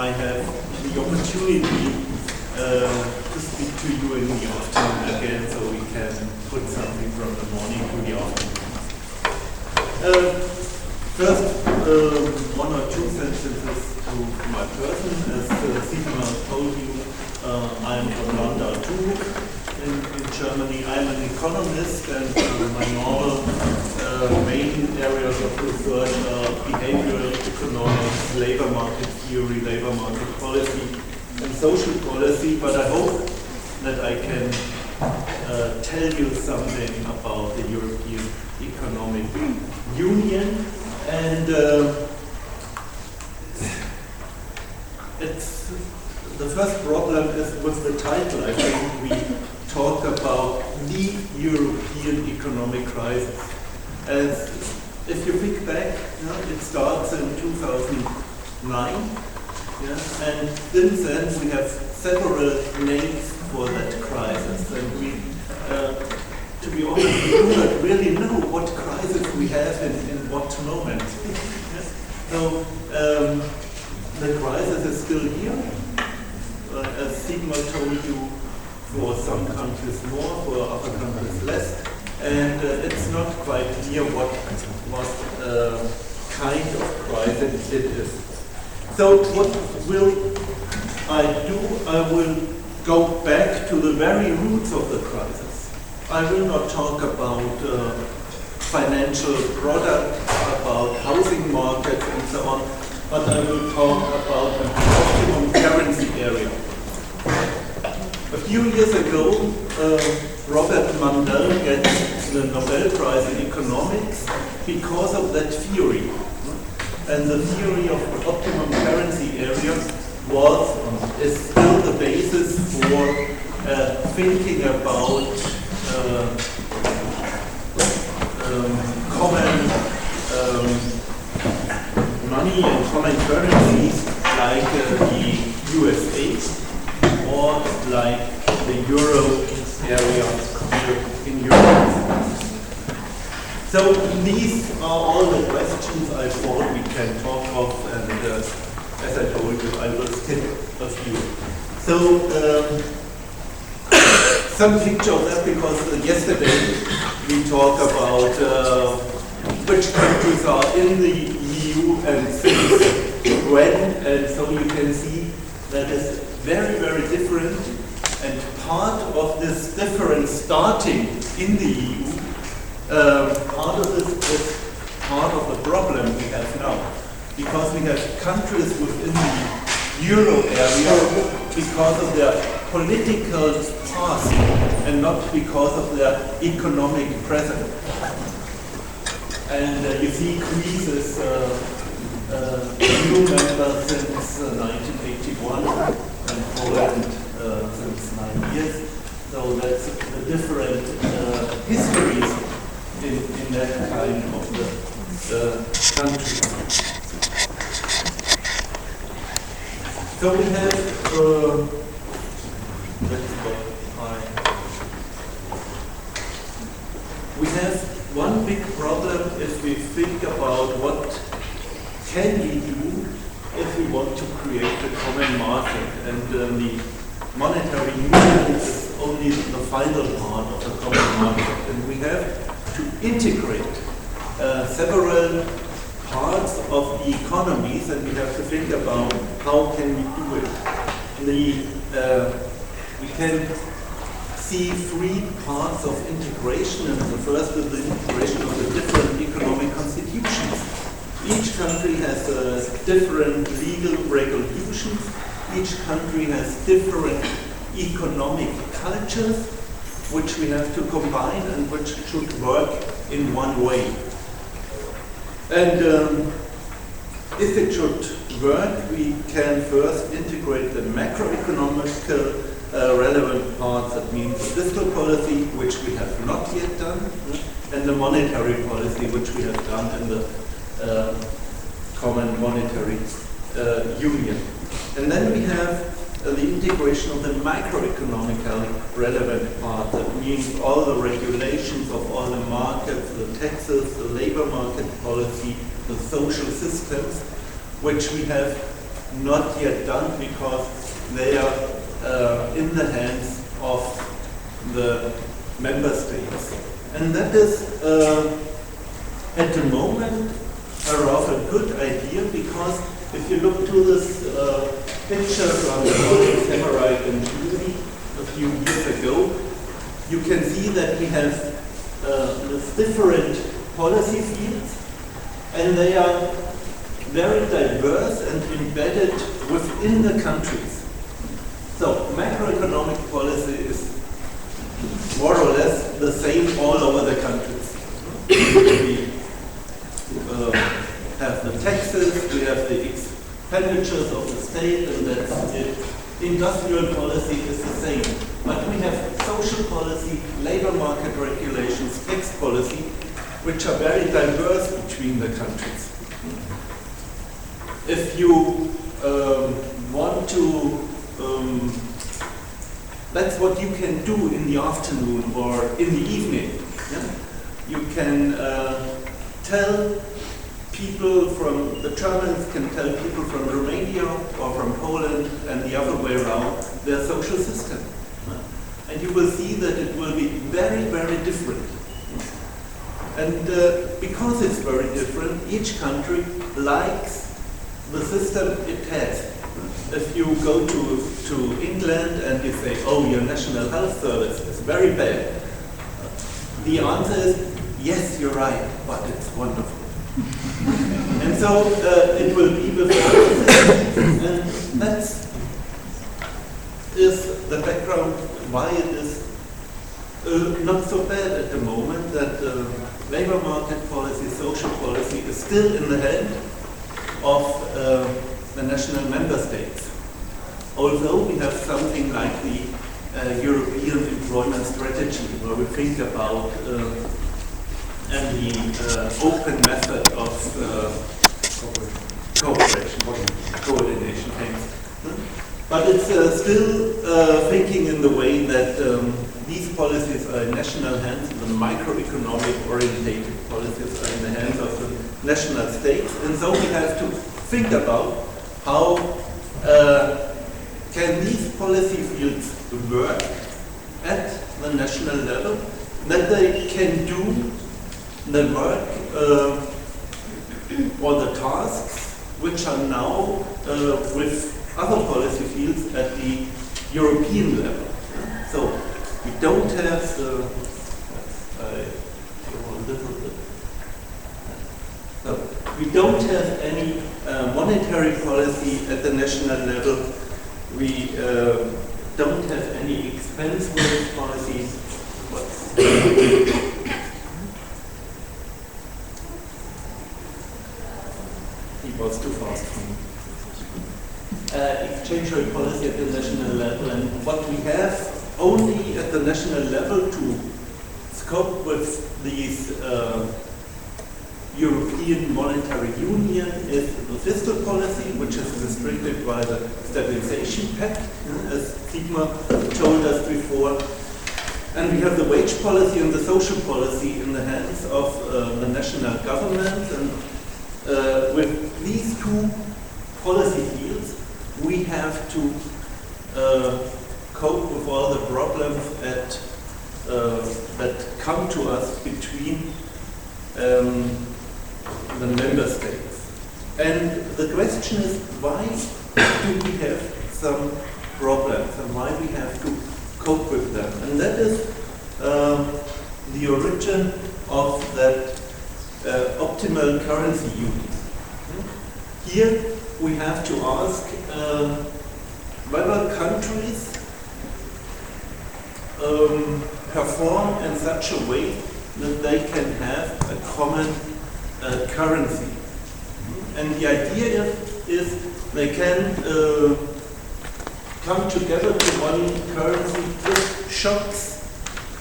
I have the opportunity to speak to you in the afternoon again, so we can put something from the morning to the afternoon. First, one or two sentences to my person. As Sesselmeier told you, I'm from Landau too in Germany. I'm an economist, and my normal main areas of research are behavioral economics, labor market theory, labor market policy, and social policy. But I hope that I can tell you something about the European Economic Union. And the first problem is with the title. I think we talk about the European economic crisis. As if you think back, it starts in 2009, and since then we have several names for that crisis. And we, to be honest, we do not really know what crisis we have in what moment. So the crisis is still here. As Sigmar told you, for some countries more, for other countries less, and it's not quite clear what kind of crisis it is. So what will I do? I will go back to the very roots of the crisis. I will not talk about financial products, about housing markets and so on, but I will talk about the optimum currency area. A few years ago, Robert Mandel gets the Nobel Prize in economics because of that theory. And the theory of the optimum currency area is still the basis for thinking about common money and common currencies like the USA or like the Euro area here in Europe. So these are all the questions I thought we can talk of, and as I told you, I will skip a few. So some picture of that, because yesterday we talked about which countries are in the EU and since when, and so you can see that is very, very different, and part of this difference starting in the EU, part of this is part of the problem we have now, because we have countries within the Euro area because of their political past and not because of their economic present. And you see Greece is new member since 1981 and Poland since 9 years. So that's the different histories in that kind of the country. So we have, we have one big problem if we think about what can we do if we want to create a common market, and the monetary union is only the final part of the common market, and we have to integrate several parts of the economies, and we have to think about how can we do it. We can see three parts of integration, and the first is the integration of the different economic constitutions. Each country has different legal regulations. Each country has different economic cultures, which we have to combine and which should work in one way. And if it should work, we can first integrate the macroeconomic relevant parts, that means the fiscal policy, which we have not yet done, and the monetary policy, which we have done in the common monetary union. And then we have the integration of the microeconomical relevant part. That means all the regulations of all the markets, the taxes, the labor market policy, the social systems, which we have not yet done because they are in the hands of the member states. And that is, at the moment, a rather good idea, because if you look to this picture from Sesselmeier and Julie a few years ago, you can see that we have different policy fields, and they are very diverse and embedded within the countries. So macroeconomic policy is more or less the same all over the countries. We have the taxes, we have the expenditures of the state, and that's it. Industrial policy is the same. But we have social policy, labor market regulations, tax policy, which are very diverse between the countries. If you want to, that's what you can do in the afternoon or in the evening. Yeah? You can tell people from, the Germans can tell people from Romania or from Poland and the other way around their social system. And you will see that it will be very, very different. And because it's very different, each country likes the system it has. If you go to England and you say, oh, your national health service is very bad, the answer is, yes, you're right, but it's wonderful. And so it will be before us, and that is the background why it is not so bad at the moment that labor market policy, social policy is still in the hand of the national member states. Although we have something like the European employment strategy, where we think about and the open method of cooperation, coordination, but it's still thinking in the way that these policies are in national hands, the microeconomic orientated policies are in the hands of the national states, and so we have to think about how can these policy fields work at the national level, that they can do the work or the tasks which are now with other policy fields at the European level. So we don't have we don't have any monetary policy at the national level. We don't have any expense-based policies. He was too fast for me. Exchange rate policy at the national level, and what we have only at the national level to cope with these European Monetary Union is the fiscal policy, which is restricted by the Stabilization Pact, as Sigmar told us before. And we have the wage policy and the social policy in the hands of the national government. And with these two policy fields, we have to cope with all the problems that come to us between the member states. And the question is, why do we have some problems and why we have to cope with them? And that is the origin of that optimal currency union. Here we have to ask whether countries perform in such a way that they can have a common currency. And the idea is they can come together to one currency if shocks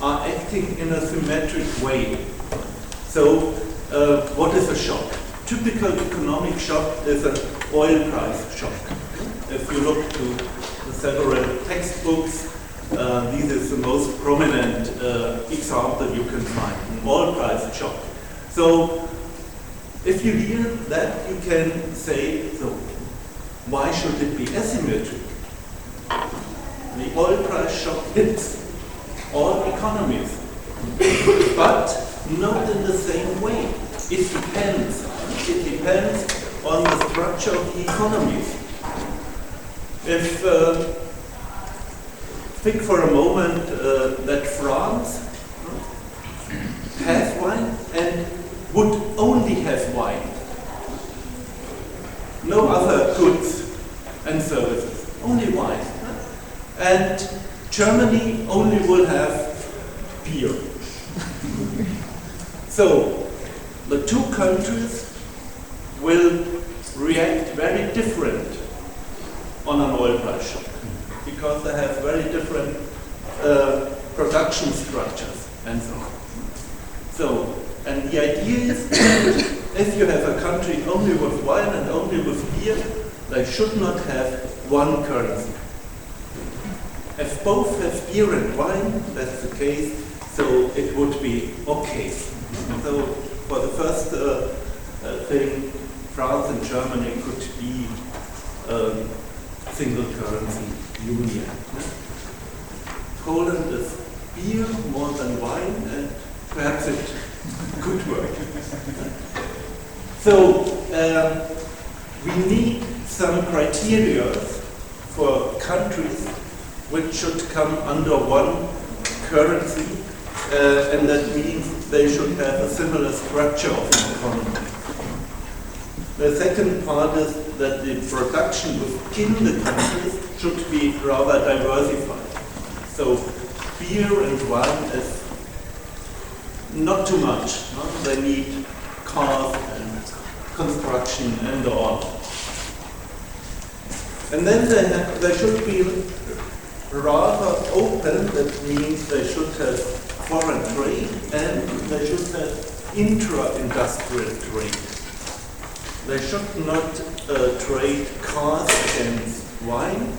are acting in a symmetric way. So what is a shock? Typical economic shock is an oil price shock. If you look to the several textbooks, this is the most prominent example you can find, an oil price shock. So if you hear that, you can say, so why should it be asymmetric? The oil price shock hits all economies, but not in the same way. It depends. It depends on the structure of the economies. If think for a moment that France has wine and would only have wine, no other goods and services, only wine. And Germany only will have beer. So the two countries will react very different on an oil price shock because they have very different production structures and so on. So, and the idea is that if you have a country only with wine and only with beer, they should not have one currency. If both have beer and wine, that's the case, so it would be okay. So for the first thing, France and Germany could be single currency union. Poland is beer more than wine, and perhaps it could work. So we need some criteria for countries which should come under one currency, and that means they should have a similar structure of the economy. The second part is that the production within the countries should be rather diversified. So beer and wine is not too much. No? They need cars and construction and all. And then they should be rather open. That means they should have foreign trade and they should have intra-industrial trade. They should not trade cars against wine,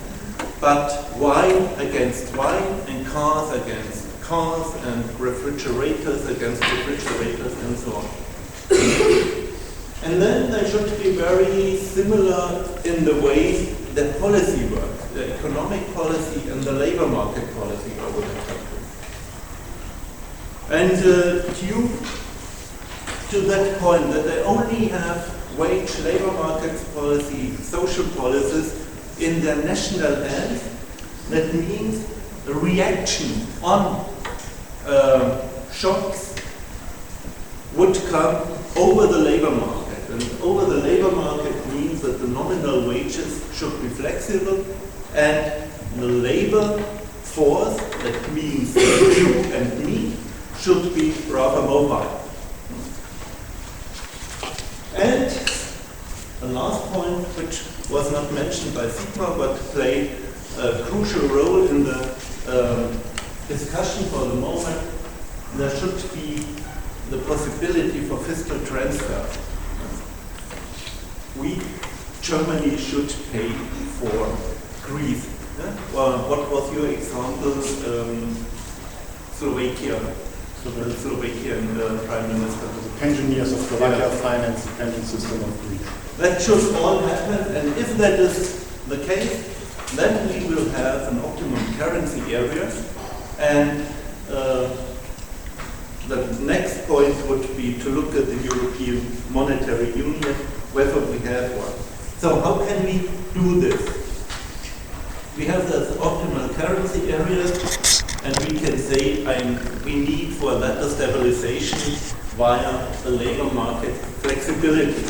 but wine against wine and cars against cars and refrigerators against refrigerators and so on. And then they should be very similar in the way that policy works, the economic policy and the labor market policy over the country. And due to that point that they only have wage, labor markets policy, social policies in their national hands, that means the reaction on shocks would come over the labor market. And over the labor market means that the nominal wages should be flexible and the labor force, that means you and me, should be rather mobile. And the last point, which was not mentioned by Sigmar but played a crucial role in the discussion for the moment, there should be the possibility for fiscal transfer. Germany should pay for Greece. Yeah? What was your example? Slovakia. Slovakian Prime Minister. The pensioners of Slovakia finance the pension system of Greece. That should all happen, and if that is the case, then we will have an optimum currency area, and the next point would be to look at the European Monetary Union, whether we have one. So how can we do this? We have this optimal currency area, and we can say we need for that a stabilization via the labor market flexibility.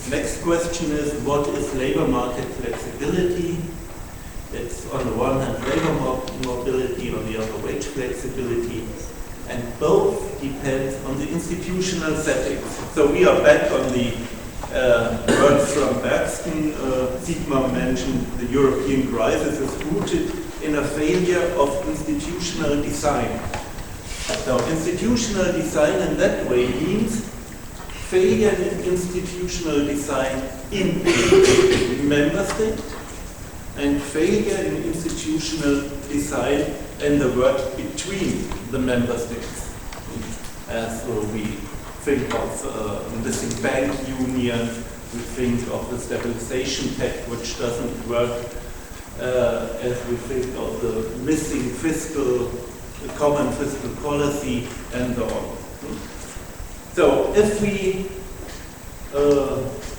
Next question is, what is labor market flexibility? It's on the one hand labor mobility, on the other wage flexibility, and both depend on the institutional settings. So we are back on the words from Bergsten. Sigmar mentioned the European crisis is rooted in a failure of institutional design. So institutional design in that way means failure in institutional design in member state and failure in institutional design in the work between the member states. As we think of missing bank union, we think of the stabilization pact, which doesn't work as we think of the missing common fiscal policy, and so on. So if we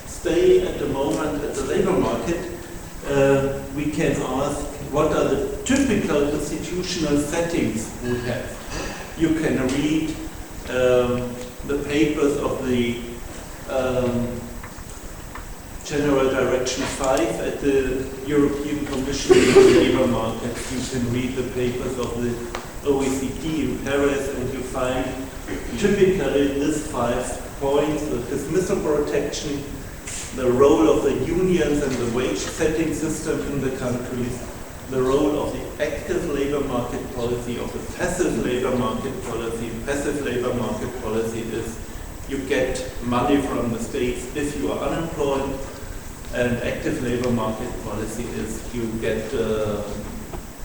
stay at the moment at the labor market, we can ask what are the typical institutional settings we have. You can read the papers of the General Direction 5 at the European Commission on the Labour Market. You can read the papers of the OECD in Paris, and you find typically these 5 points: the dismissal protection, the role of the unions and the wage setting system in the countries, the role of the active labor market policy, of the passive labor market policy. Passive labor market policy is you get money from the states if you are unemployed, and active labor market policy is you get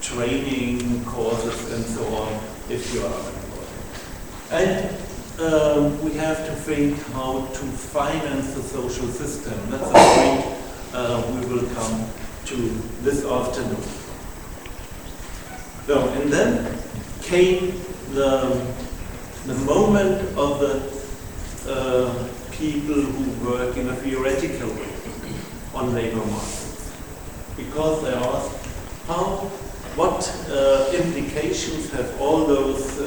training courses and so on if you are unemployed. And we have to think how to finance the social system. That's a point we will come to this afternoon. So, and then came the moment of the people who work in a theoretical way on labor markets, because they asked what implications have all those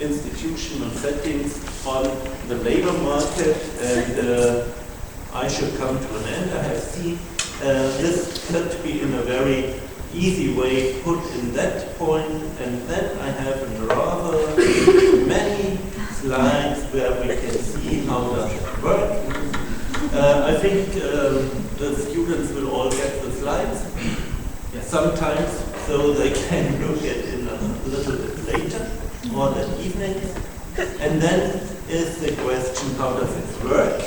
institutional settings on the labor market, and I should come to an end. I have seen this could be in a very easy way put in that point, and then I have rather many slides where we can see how does it work. I think the students will all get the slides sometimes, so they can look at it a little bit later or that evening. And then is the question, how does it work?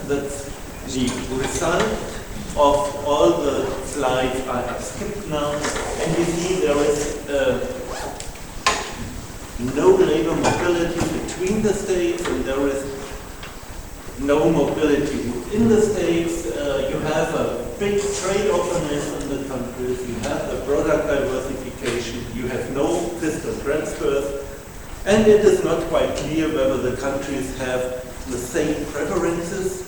That's the result of all the slides I have skipped now. And you see there is no labor mobility between the states, and there is no mobility within the states. You have a big trade openness in the countries, you have the product diversification, you have no fiscal transfers, and it is not quite clear whether the countries have the same preferences.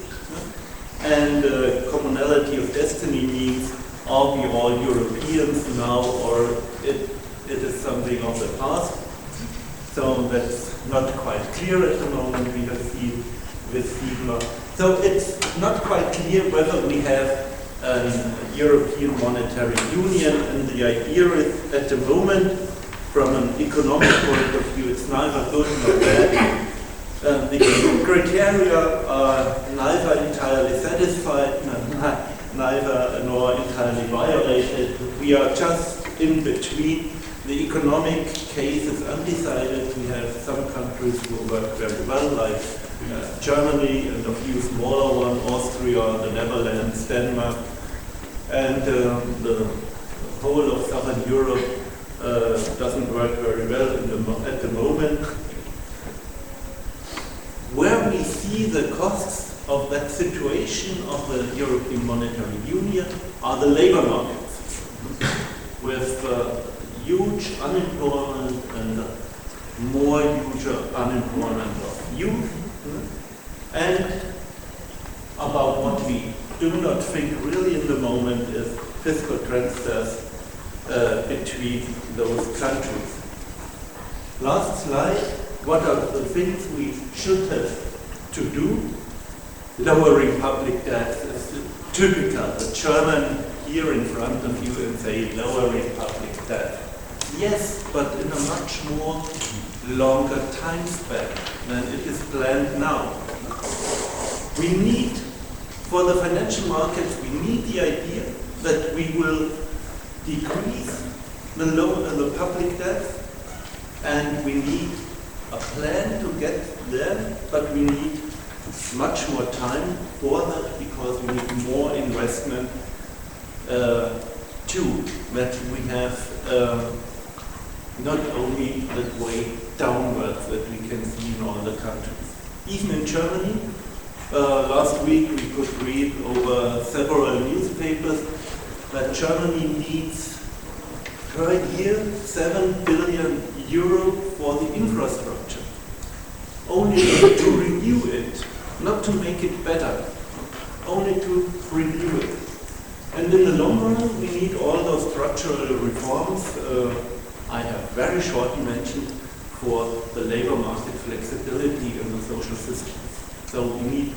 And commonality of destiny means, are we all Europeans now, or it is something of the past? So that's not quite clear at the moment. We have seen with Sigma. So it's not quite clear whether we have a European monetary union, and the idea is at the moment, from an economic point of view, it's neither good nor bad. The criteria are neither entirely satisfied, neither nor entirely violated. We are just in between. The economic case is undecided. We have some countries who work very well, like Germany, and a few smaller ones, Austria, the Netherlands, Denmark, and the whole of Southern Europe doesn't work very well at the moment. Where we see the costs of that situation of the European Monetary Union are the labor markets, with huge unemployment and more huge unemployment of youth, and about what we do not think really in the moment is fiscal transfers between those countries. Last slide. What are the things we should have to do? Lowering public debt is typical. The German here in front of you and say lowering public debt. Yes, but in a much more longer time span than it is planned now. We need, for the financial markets, we need the idea that we will decrease the public debt, and we need a plan to get there, but we need much more time for that because we need more investment too, that we have not only the way downwards that we can see in all the countries. Even in Germany, Last week we could read over several newspapers that Germany needs per year 7 billion euro for the infrastructure. Only to renew it, not to make it better, only to renew it. And in the long run, we need all those structural reforms I have very shortly mentioned for the labor market flexibility in the social system. So we need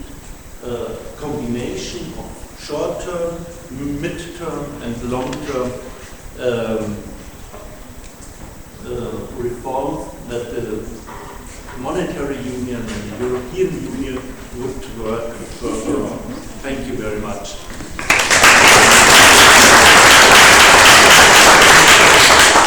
a combination of short-term, mid-term, and long-term reforms that the monetary union and the European Union would work on. Thank you very much.